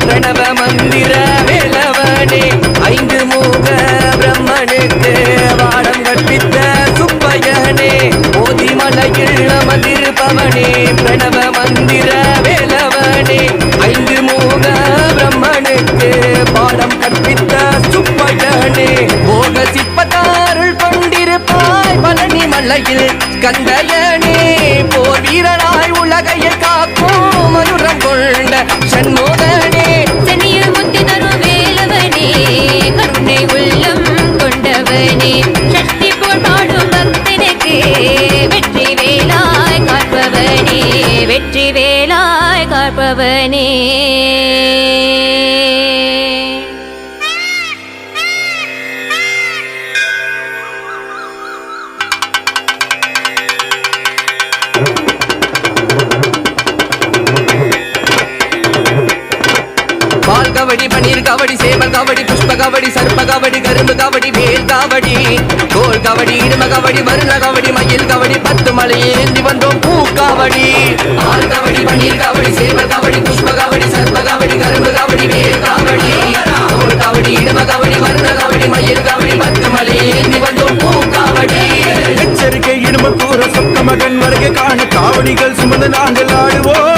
பிரணவ மந்திர வேலவனே ஐந்து மூக பிரம்மனுக்கு வாடம் கற்பித்த சுப்பையனே ஓதிமலையில் அமர்ந்திருப்பவனே பிரணவ மந்திர வேலவனே ஐந்து மூக பிரம்மனுக்கு பாடம் கற்பித்த சுப்பையனே போக சிப்பத்தாருள் கொண்டிருப்பாய் பழனி மலையில் கந்தையனே போர் வீரனாய் உலகையை காக்கும் மதுரம் கொண்ட சண்முகனே சென்னியில் முத்தி தரும் வேலவனே கருணை உள்ளம் கொண்டவனே சக்தி போல் பாடும் பக்தனுக்கு வெற்றி வேலாய் காப்பவனே வெற்றி வேலாய் காப்பவனே கபடி பன்னீர் கபடி சேவல் கபடி புஷ்ப கபடி சர்ப்ப கபடி கரும்பு கபடி வேல் கபடி கோல் கபடி இடும கபடி வருண கபடி மயில் கபடி 10 மலையை ஏந்தி வந்தோம் பூ கபடி ஆல் கபடி பன்னீர் கபடி சேவல் கபடி புஷ்ப கபடி சர்ப்ப கபடி கரும்பு கபடி வேல் கபடி கோல் கபடி இடும கபடி வருண கபடி மயில் கபடி 10 மலையை ஏந்தி வந்தோம் பூ கபடி எச்சரிக்கை இடும கூற சொக்க மகன் வருகை காண காவடிகள் சுமந்து நாங்கள் ஆடுவோம்